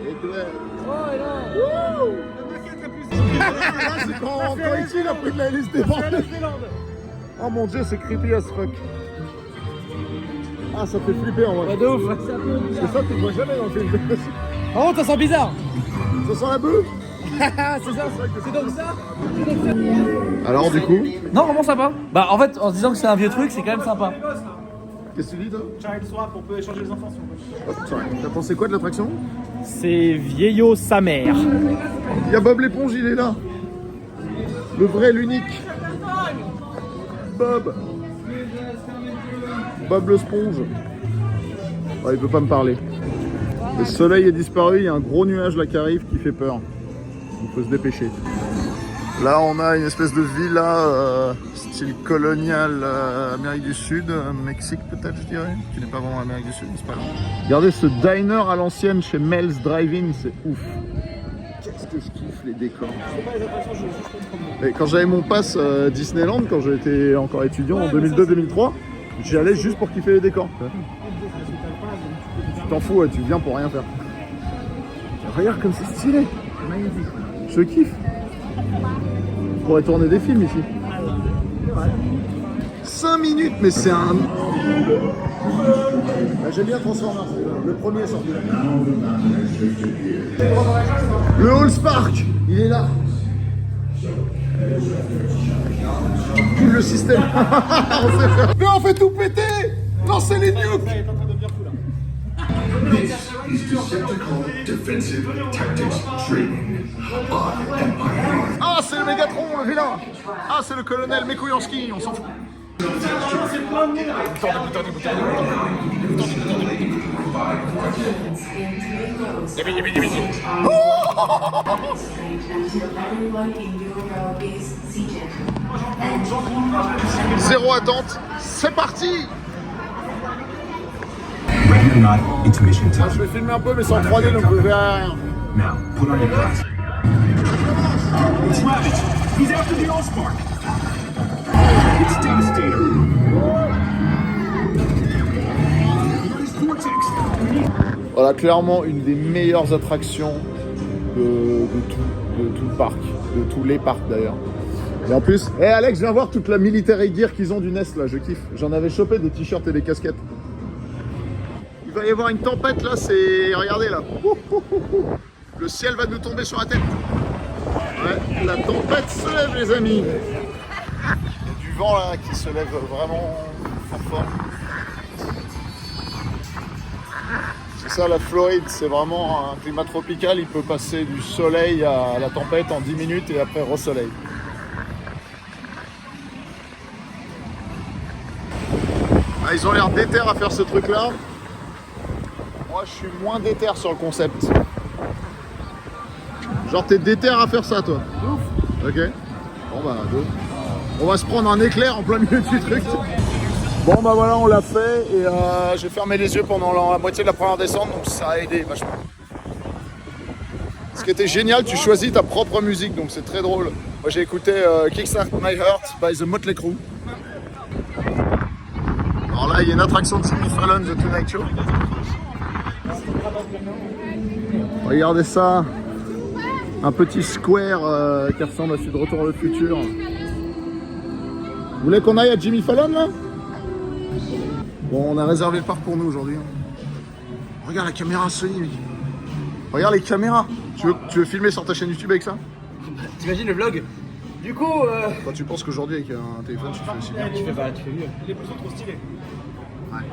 Étoiles. Oh, et là! C'est quand E.T. il a pris de la liste des bandes. Oh mon dieu, c'est creepy as fuck. Ah, ça fait flipper en vrai. Pas de ouf! C'est ça, tu le vois jamais dans le film. Par contre, ça sent bizarre! Ça sent la bœuf. C'est ça, c'est donc ça? Alors, du coup, Non, vraiment sympa. Bah, en fait, en se disant que c'est un vieux truc, c'est quand même sympa. qu'est-ce que tu dis, toi? Child Swap, on peut échanger les enfants si on veut. T'as pensé quoi de l'attraction? C'est vieillot sa mère. Il y a Bob l'éponge, il est là. Le vrai, l'unique. Bob. Bob le sponge. Ouais, il peut pas me parler. Le soleil est disparu, il y a un gros nuage là qui arrive qui fait peur. Il faut se dépêcher. Là, on a une espèce de villa style colonial Amérique du Sud, Mexique peut-être, je dirais. Qui n'est pas vraiment Amérique du Sud, mais c'est pas grave. Regardez ce diner à l'ancienne chez Mel's Drive-In, c'est ouf. Qu'est-ce que je kiffe les décors. Et quand j'avais mon pass Disneyland, quand j'étais encore étudiant en 2002-2003, j'y allais juste pour kiffer les décors. Tu t'en fous, ouais, tu viens pour rien faire. Regarde comme c'est stylé. Je kiffe. On pourrait tourner des films ici. 5 minutes, mais c'est un... J'aime bien Transformers, le premier sorti. Le Hall Spark, il est là. Tout le système. Mais on fait tout péter. Lancez les nukes. This is Decepticon Defensive Tactics Training by Empire. Ah, c'est le Mégatron, le vilain. Ah, c'est le colonel Mekouyanski, on s'en fout. Zéro attente, c'est parti. Ready or not, intermission time. Je vais filmer un peu, mais c'est en 3D, donc vous verrez rien. Now, put on your glasses. It's Ravage. He's after the Allspark. It's Devastator. Where's Vortex? Voilà, clairement une des meilleures attractions de tout le parc, de tous les parcs d'ailleurs. Et en plus, hé Alex, viens voir toute la military gear qu'ils ont du Nest là, je kiffe. J'en avais chopé des t-shirts et des casquettes. Il va y avoir une tempête là, c'est... Regardez là. Le ciel va nous tomber sur la tête. Ouais, la tempête se lève les amis. Il y a du vent là qui se lève vraiment fort. C'est ça la Floride, c'est vraiment un climat tropical. Il peut passer du soleil à la tempête en 10 minutes et après re-soleil. Ah, ils ont l'air déter à faire ce truc là. Moi je suis moins déter sur le concept. Genre t'es déter à faire ça toi. Ok. Bon bah go. On va se prendre un éclair en plein milieu du truc. Bon bah voilà, on l'a fait et j'ai fermé les yeux pendant la moitié de la première descente, donc ça a aidé vachement. Ce qui était génial, tu choisis ta propre musique, donc c'est très drôle. Moi j'ai écouté Kickstart My Heart by The Motley Crue. Alors là il y a une attraction de Jimmy Fallon, The Tonight Show. Regardez ça, un petit square qui ressemble à celui de Retour vers le futur. Vous voulez qu'on aille à Jimmy Fallon là? Bon, on a réservé le parc pour nous aujourd'hui. Regarde la caméra, Sony, mec. Regarde les caméras. Tu veux filmer sur ta chaîne YouTube avec ça? T'imagines le vlog? Du coup, Quand tu penses qu'aujourd'hui avec un téléphone, tu fais aussi bien. tu fais mieux. Les photos trop stylées. Ouais.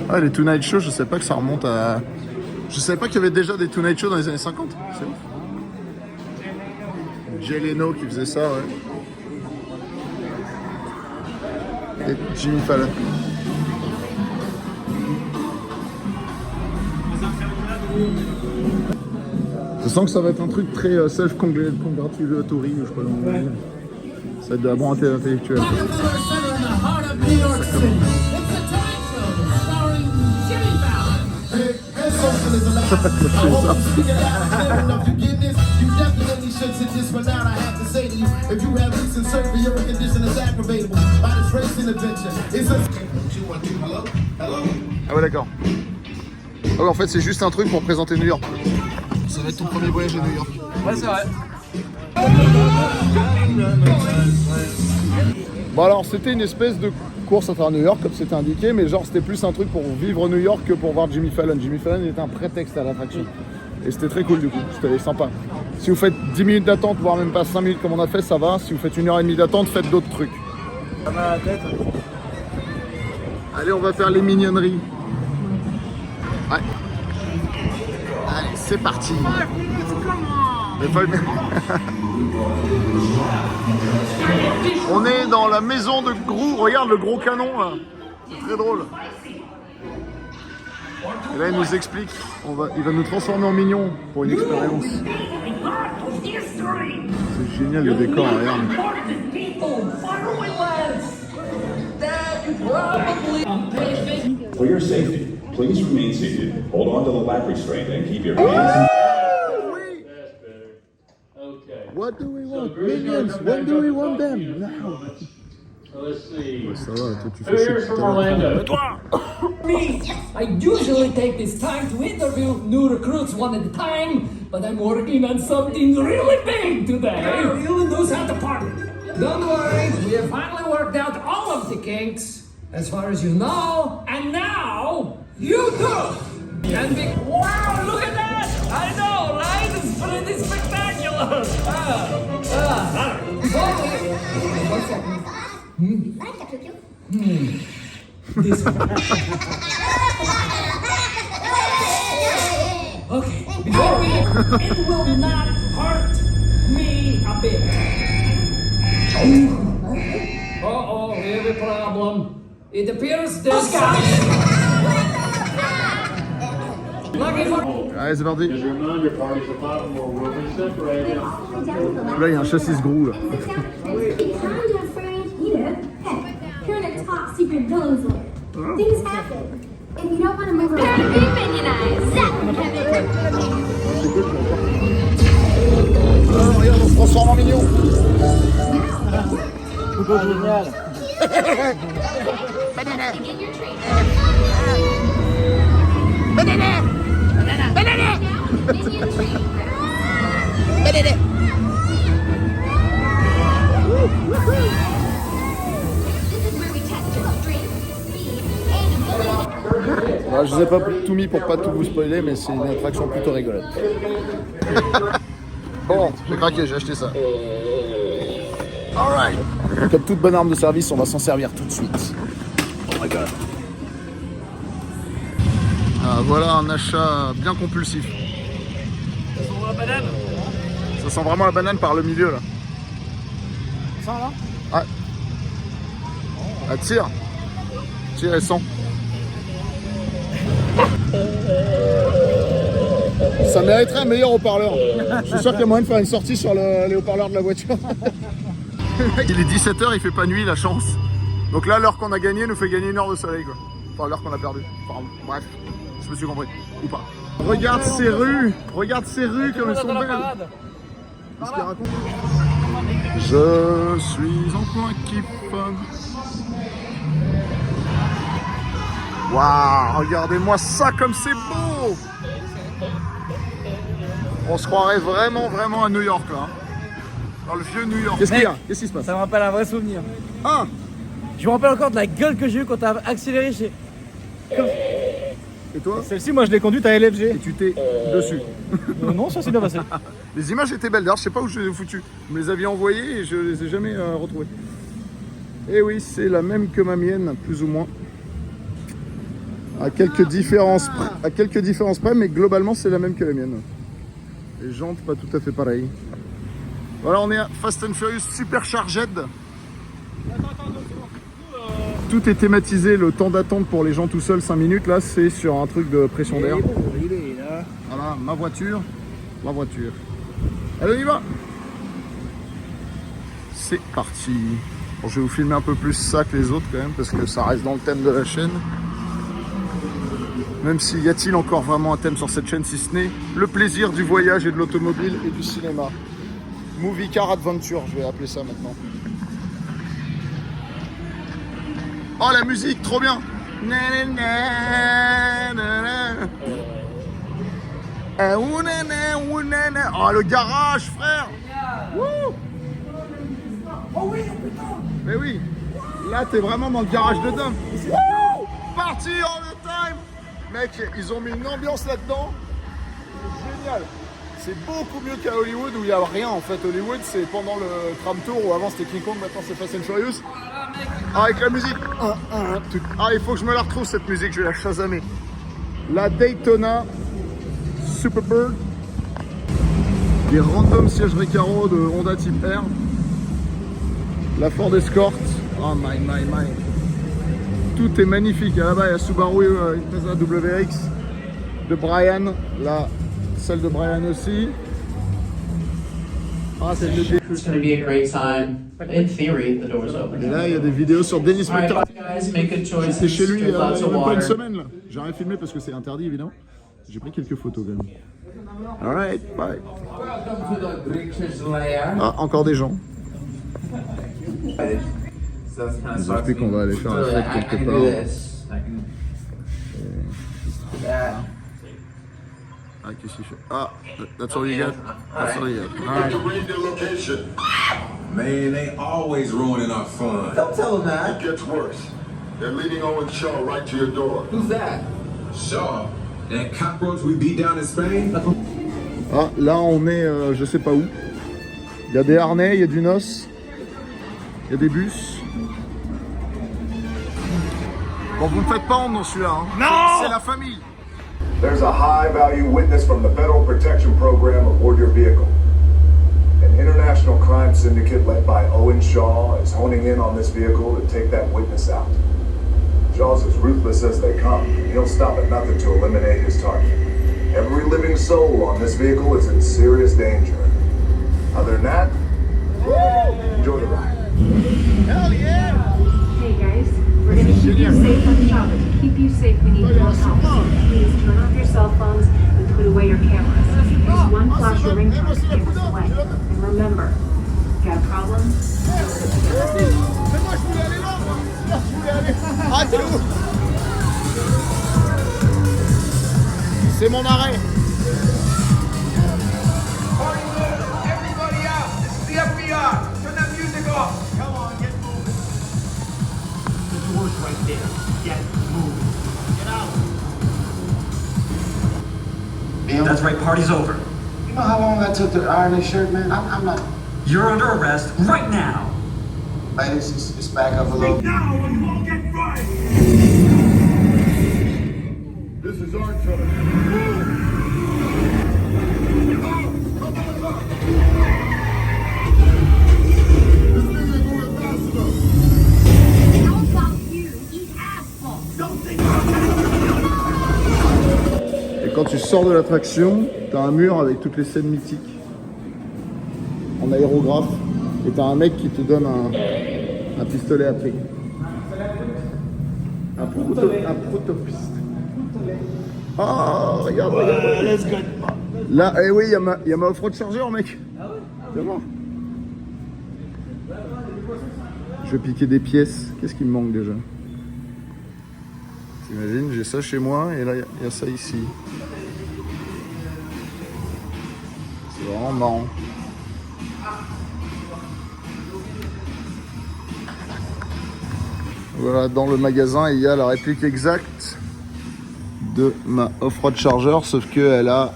Ah, les Tonight Show, je sais pas que ça remonte à... Je savais pas qu'il y avait déjà des Tonight Show dans les années 50. C'est ouf. Jay Leno qui faisait ça, ouais. Et Jimmy Fallon. Je sens que ça va être un truc très self-congratulatory, je sais pas comment dire. Ça va être de la bonne intellectuelle. Ah ouais d'accord. Ah ouais, en fait c'est juste un truc pour présenter New York. Ça va être ton premier voyage à New York. Ouais, c'est vrai. Bon alors c'était une espèce de course à travers New York comme c'était indiqué, mais genre c'était plus un truc pour vivre New York que pour voir Jimmy Fallon. Jimmy Fallon était un prétexte à l'attraction. Et c'était très cool du coup, c'était sympa. Si vous faites 10 minutes d'attente, voire même pas 5 minutes comme on a fait, ça va. Si vous faites 1h30 d'attente, faites d'autres trucs. Ça m'a la tête. Allez, on va faire les mignonneries. Ouais. Allez, c'est parti. On est dans la maison de Gru. Regarde le gros canon là. C'est très drôle. Et là, il nous explique. Il va nous transformer en mignons pour une expérience. C'est génial le décor, regarde. For your safety, please remain seated. Hold on to the lap restraint and keep your hands. What do we want? Minions, when do we want them? Now. Let's see. Ça va, toi tu fais chier Here's tout from à l'heure. Orlando. Me, I usually take this time to interview new recruits one at a time, but but I'm working on something really big today. Ellen knows how to party. Don't worry, we have finally worked out all of the kinks, as far as you know, and now you do. And wow, look at that! I know, right? It's pretty spectacular. This okay, before it will not hurt me a bit. Uh-oh, we have a problem. It appears this guy... Lucky for... Allez, c'est parti. Just remember, parties at bottom will be separated. Là, il y a un chassis grou, là. You're in a top secret villains list. Things happen. If you don't want to move around, be minionized. Oh, regarde, on se transforme en mignon. Génial. Banana. Minion training. Ouais, je vous ai pas tout mis pour pas tout vous spoiler, mais c'est une attraction plutôt rigolote. Bon, j'ai craqué, j'ai acheté ça. Alright. Comme toute bonne arme de service, on va s'en servir tout de suite. Oh my god. Ah, voilà un achat bien compulsif. Ça sent la banane. Ça sent vraiment la banane par le milieu là. Ça là? Ouais. Ah, tire. Tire et sent. Ça mériterait un meilleur haut-parleur. Je suis sûr qu'il y a moyen de faire une sortie sur les haut-parleurs de la voiture. Il est 17h, il fait pas nuit, la chance. Donc là, l'heure qu'on a gagnée nous fait gagner 1 heure de soleil, quoi. Enfin, l'heure qu'on a perdue. Enfin, bref, je me suis compris. Ou pas. Regarde ces rues comme elles sont belles. Qu'est-ce qu'il raconte? Je suis en point qui pomme. Waouh, regardez-moi ça comme c'est beau. On se croirait vraiment à New York là. Dans le vieux New York. Qu'est-ce qu'il y a? Qu'est-ce qui se passe? Ça me rappelle un vrai souvenir. Ah, Je me rappelle encore de la gueule que j'ai eue quand t'as accéléré chez... et toi? Celle-ci, moi je l'ai conduite à LFG. Et tu t'es dessus. Non, ça s'est bien passé. Les images étaient belles d'ailleurs, je sais pas où je les ai foutues. Vous me les aviez envoyées et je les ai jamais retrouvées. Et oui, c'est la même que ma mienne, plus ou moins. À quelques différences près, mais globalement c'est la même que la mienne. Les jantes pas tout à fait pareilles. Voilà, on est à Fast and Furious Supercharged. Tout est thématisé, le temps d'attente pour les gens tout seuls, 5 minutes, là c'est sur un truc de pression d'air. Voilà, ma voiture, la voiture. Allez, on y va. C'est parti. Bon, je vais vous filmer un peu plus ça que les autres quand même, parce que ça reste dans le thème de la chaîne. Même s'il y a-t-il encore vraiment un thème sur cette chaîne, si ce n'est le plaisir du voyage et de l'automobile et du cinéma. Movie Car Adventure, je vais appeler ça maintenant. Oh la musique, trop bien. Oh le garage, frère. Oh oui, putain. Mais oui, là t'es vraiment dans le garage de dingue. Parti all the time. Mec, ils ont mis une ambiance là-dedans. C'est génial. C'est beaucoup mieux qu'à Hollywood où il n'y a rien en fait. Hollywood c'est pendant le tram tour où avant c'était King Kong, maintenant c'est Fast and Furious. Ah, avec la musique. Ah, il faut que je me la retrouve cette musique, je vais la chasamer. La Daytona Superbird. Des random sièges Recaro de Honda Type R. La Ford Escort. Oh my. Tout est magnifique. Là-bas, il y a Subaru, une Tesla WRX de Brian. Là, celle de Brian aussi. Ah, c'est le dé. It's going to be a great time. In theory, the door's open. Et là, il y a des vidéos sur Dennis All right, McCarthy. guys, make good choices. J'étais chez lui il y Drink a lots of même pas une water. semaine là. J'ai rien filmé parce que c'est interdit évidemment. J'ai pris quelques photos quand même. Alright, bye. Welcome to the Breacher's Lair. Ah, encore des gens. So that's kind of Ils ont expliqué qu'on va aller faire un I fête can quelque do part. this. I can do that. Ah, qu'est-ce qu'il fait? Ah, that's all you got? That's all you got. All right. Man, they always ruining our fun. Don't tell him that. It gets worse. They're leading Owen Shaw right to your door. Who's that? Shaw? That cockroach we beat down in Spain? Ah, là on est je sais pas où. Il y a des harnais, il y a du noce, il y a des bus. Bon, vous me faites pas honte dans celui-là, hein. Non! C'est la famille. There's a high-value witness from the Federal Protection Program aboard your vehicle. An international crime syndicate led by Owen Shaw is honing in on this vehicle to take that witness out. Shaw's as ruthless as they come. He'll stop at nothing to eliminate his target. Every living soul on this vehicle is in serious danger. Other than that, enjoy the ride. Hell yeah! Hey guys, we're gonna keep you safe on the shop, but to keep you safe, we need your help. Please turn off your cell phones and put away your cameras. There's one flash your ringtone to give us away. And remember, got a problem? Ah, c'est où? C'est mon arrêt. Everybody out! This is the FBI! Turn that music off! Come on, get moving. The door's right there. Get moving. Get out! That's right, party's over. You know how long I took to iron this shirt, man? I'm not... You're under arrest right now. Ladies, just back up a little. Now or you won't get right! This is our turn. How about you eat asphalt? Et quand tu sors de l'attraction, t'as un mur avec toutes les scènes mythiques en aérographe et t'as un mec qui te donne un pistolet après. Un protopiste. Ah, regarde. Là, eh oui, il y a ma off-road chargeur, mec. C'est bon. Je vais piquer des pièces. Qu'est-ce qui me manque déjà? T'imagines, j'ai ça chez moi et là, il y a ça ici. C'est vraiment marrant. Voilà, dans le magasin, il y a la réplique exacte de ma off-road charger, sauf qu'elle a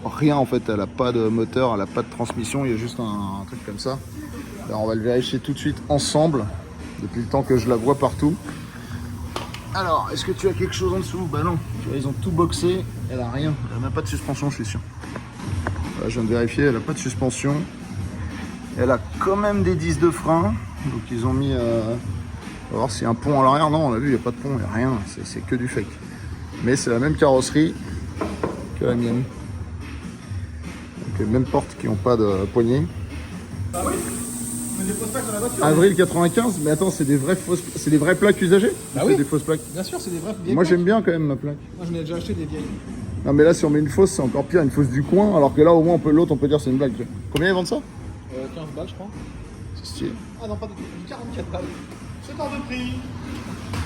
rien en fait, elle a pas de moteur, elle a pas de transmission, il y a juste un truc comme ça. Alors on va le vérifier tout de suite ensemble, depuis le temps que je la vois partout. Alors, est-ce que tu as quelque chose en dessous? Bah non, tu vois, ils ont tout boxé, elle a rien, elle a même pas de suspension, je suis sûr. Voilà, je viens de vérifier, elle a pas de suspension. Elle a quand même des disques de frein, donc ils ont mis... On va voir s'il y a un pont à l'arrière. Non, on l'a vu, il n'y a pas de pont, il n'y a rien, c'est que du fake. Mais c'est la même carrosserie que la mienne. Donc les mêmes portes qui n'ont pas de poignée. Bah oui, mais des fausses plaques dans la voiture. Avril 95, mais attends, c'est des vraies plaques usagées? Bah ou oui. C'est des fausses plaques? Bien sûr, c'est des vraies vieilles Moi plaques. j'aime bien quand même ma plaque. Moi j'en ai déjà acheté des vieilles. Non mais là si on met une fausse, c'est encore pire, une fausse du coin, alors que là au moins l'autre on peut dire c'est une blague. Combien ils vendent ça? 15 balles je crois. C'est stylé. Ah non, pas du tout, 44 balles. C'est hors de prix.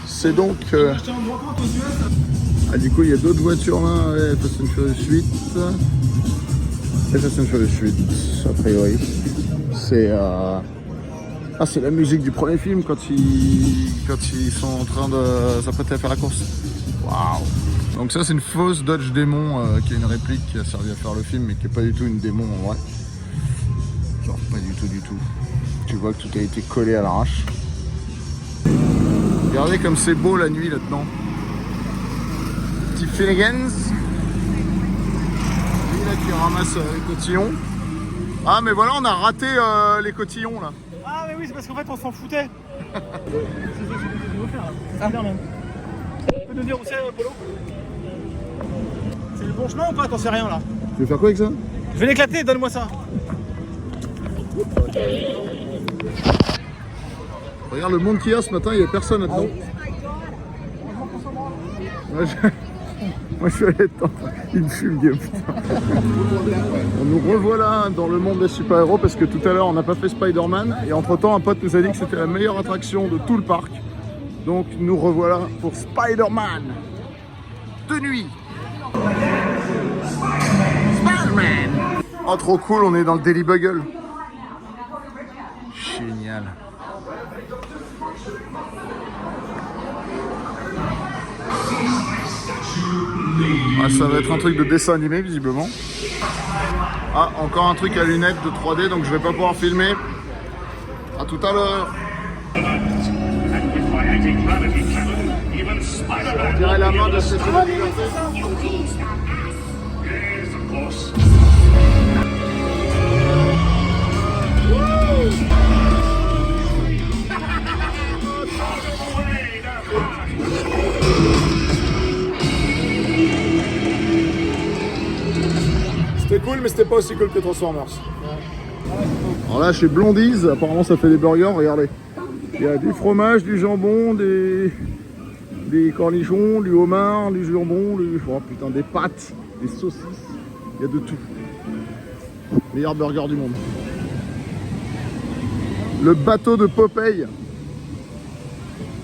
C'est donc... J'ai acheté en brocante aux US. Ah du coup il y a d'autres voitures là, ouais, Fast and Furious 8. Et Fast and Furious 8, a priori. C'est ah, c'est la musique du premier film quand ils sont en train de s'apprêter à faire la course. Waouh. Donc ça c'est une fausse Dodge Demon qui est une réplique qui a servi à faire le film mais qui est pas du tout une démon en vrai. Genre pas du tout. Tu vois que tout a été collé à l'arrache. Regardez comme c'est beau la nuit là-dedans. Petit Finnegans. Lui là qui ramasse les cotillons. Ah mais voilà, on a raté les cotillons là. Ah mais oui, c'est parce qu'en fait on s'en foutait. C'est bien même. Tu peux nous dire où c'est Polo? C'est le bon chemin ou pas? T'en sais rien là. Tu veux faire quoi avec ça? Je vais l'éclater, donne-moi ça. Regarde le monde qu'il y a ce matin, il n'y a personne là-dedans. Moi je suis allé dedans. Il me fume, Guillaume, putain. On nous revoilà dans le monde des super-héros parce que tout à l'heure on n'a pas fait Spider-Man et entre temps un pote nous a dit que c'était la meilleure attraction de tout le parc. Donc nous revoilà pour Spider-Man de nuit. man. Oh, trop cool, on est dans le Daily Bugle. Génial. Ah, ça va être un truc de dessin animé, visiblement. Ah, encore un truc à lunettes de 3D, donc je vais pas pouvoir filmer. À tout à l'heure. On dirait la main de cette C'était cool, mais c'était pas aussi cool que Transformers. Alors là, chez Blondies, apparemment ça fait des burgers, regardez. Il y a du fromage, du jambon, des cornichons, du homard, du jambon, oh putain, des pâtes, des saucisses, il y a de tout. Meilleur burger du monde. Le bateau de Popeye.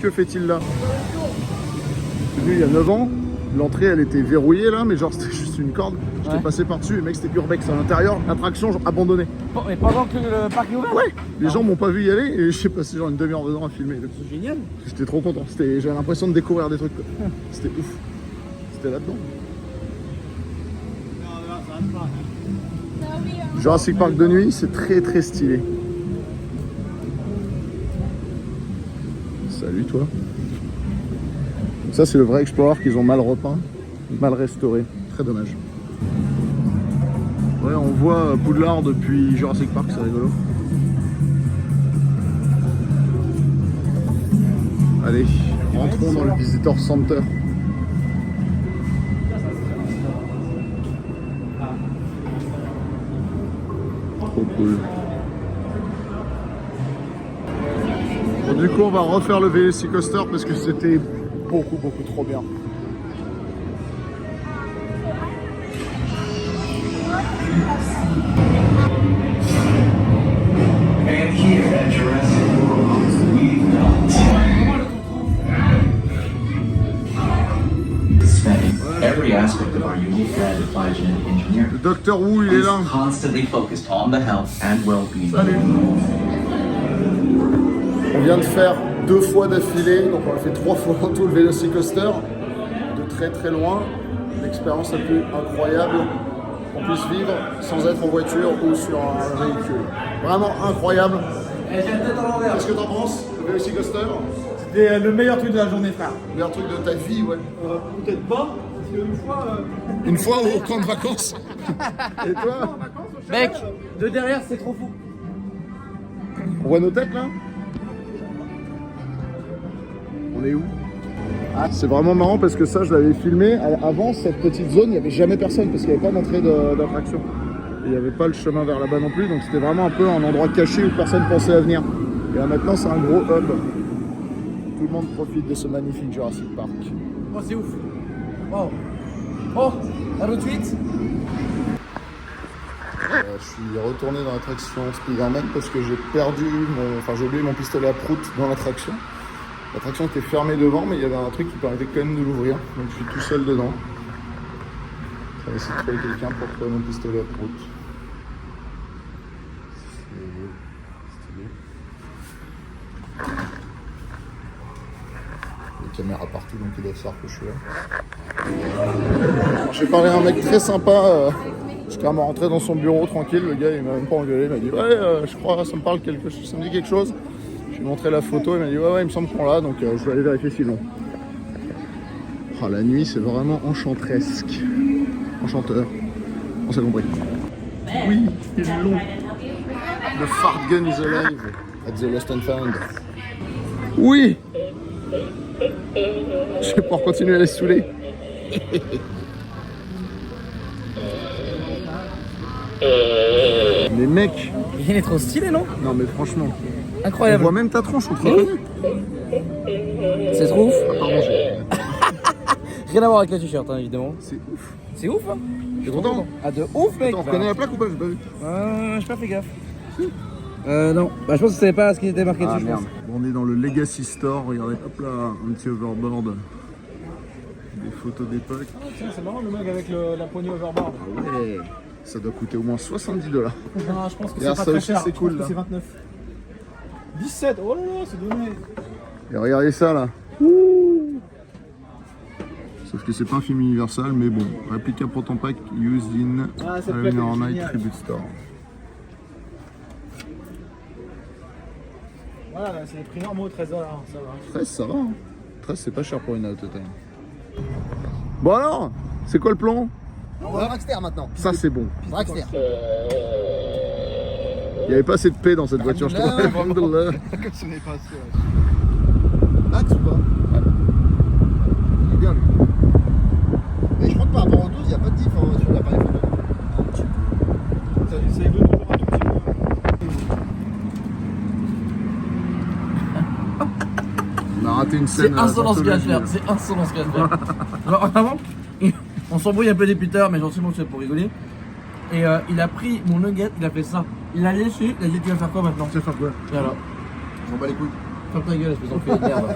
Que fait-il là? C'est venu il y a 9 ans. L'entrée elle était verrouillée là, mais genre c'était juste une corde. J'étais passé par-dessus et mec c'était urbex à l'intérieur, attraction genre abandonnée. Mais pendant que le parc est ouvert? Ouais, les gens m'ont pas vu y aller et j'ai passé genre une demi-heure dedans à filmer. C'est génial. J'étais trop content, j'avais l'impression de découvrir des trucs quoi. C'était ouf. C'était là-dedans. Jurassic Park de nuit, c'est très très stylé. Salut toi. Ça c'est le vrai Explorer qu'ils ont mal repeint, mal restauré. Très dommage. Ouais, on voit Poudlard depuis Jurassic Park, c'est rigolo. Allez, rentrons dans le Visitor Center. Trop cool. Bon, du coup, on va refaire le Velocicoaster parce que c'était beaucoup trop bien. And here at Jurassic World, we've Spending every aspect of our unique brand applied genetic engineering. Le Docteur Wu, il est là. Constantly focused on the health and well-being. Salut. On vient de faire 2 fois d'affilée, donc on a fait 3 fois en tout le Velocicoaster, de très loin. L'expérience la plus incroyable qu'on puisse vivre sans être en voiture ou sur un véhicule. Vraiment incroyable. Qu'est-ce que t'en penses, le Velocicoaster? C'était le meilleur truc de la journée, frère. Le meilleur truc de ta vie, ouais. Peut-être pas, parce qu'une fois... Une fois au camp de vacances. Et toi? Mec, de derrière c'est trop fou. On voit nos têtes là? On est où? C'est vraiment marrant parce que ça je l'avais filmé avant cette petite zone, il n'y avait jamais personne parce qu'il n'y avait pas d'entrée d'attraction. Il n'y avait pas le chemin vers là-bas non plus, donc c'était vraiment un peu un endroit caché où personne pensait à venir. Et là maintenant c'est un gros hub. Tout le monde profite de ce magnifique Jurassic Park. Oh c'est ouf. Wow. Oh, à tout de suite. Je suis retourné dans l'attraction Spider-Man parce que j'ai perdu j'ai oublié mon pistolet à prout dans l'attraction. L'attraction était fermée devant, mais il y avait un truc qui permettait quand même de l'ouvrir. Donc je suis tout seul dedans. Je vais essayer de trouver quelqu'un pour trouver mon pistolet à prout. Les caméras partout, donc ils doivent savoir que je suis là. J'ai parlé à un mec très sympa. Je suis carrément rentré dans son bureau tranquille. Le gars, il m'a même pas engueulé. Il m'a dit ouais, je crois, ça me parle quelque chose, ça me dit quelque chose. Je lui ai montré la photo, il m'a dit ouais, il me semble qu'on l'a, donc je vais aller vérifier sinon. Oh, la nuit, c'est vraiment enchantresque. Enchanteur. On s'est compris. Oui, il est long. The fart gun is alive at the Lost and Found. Oui. Je vais pouvoir continuer à les saouler. Mais mec, il est trop stylé, non? Non mais franchement, incroyable. On voit même ta tronche, on te reconnaît. C'est trop ouf. Pardon, rien à voir avec le t-shirt, hein, évidemment. C'est ouf. C'est ouf, hein. T'es content? Ah, de ouf, mec. Attends, on reconnaît la plaque ou pas? J'ai pas vu. J'ai pas fait gaffe. Non, bah je pense que tu savais pas ce qui était marqué dessus. Merde. Bon, on est dans le Legacy Store, regardez, hop là, un petit overboard. Des photos d'époque. C'est marrant le mec avec la poignée overboard. Ah ouais. Ça doit coûter au moins 70 $. Non, je pense que Regarde, c'est pas ça très aussi, cher. c'est Je cool, pense que là. c'est 29. 17, oh là là, c'est donné. Et regardez ça là. Ouh. Sauf que c'est pas un film Universal, mais bon. Réplica Proton Pack used in Ah, cette plaque, Halloween Horror elle est Night géniale. Tribute Store. Voilà, c'est les prix normaux, 13 $, ça va. 13, ça va. Hein. 13, c'est pas cher pour une Out of Time. Bon alors, c'est quoi le plan? On va Dragster maintenant. Ça, c'est bon. Dragster. Il n'y avait pas assez de paix dans cette voiture, je trouve. Alhamdoulilah. Comme ce n'est pas assez. Max ou pas? Il est bien lui. Mais je crois que par rapport au 12, il n'y a pas de diff sur l'appareil photo. Ça évolue toujours un tout petit peu. On a raté une C'est scène. insolent ce qu'il vient de faire. C'est insolent ce qu'il vient de faire. Alors avant, on s'embrouille un peu depuis tout à l'heure, mais gentiment c'est pour rigoler. Et il a pris mon nugget, il a fait ça. Il a léché, il a dit tu vas faire quoi maintenant? Tu vas faire quoi? Et alors? J'en bats les couilles. Ferme ta gueule, espèce d'enculé de merde.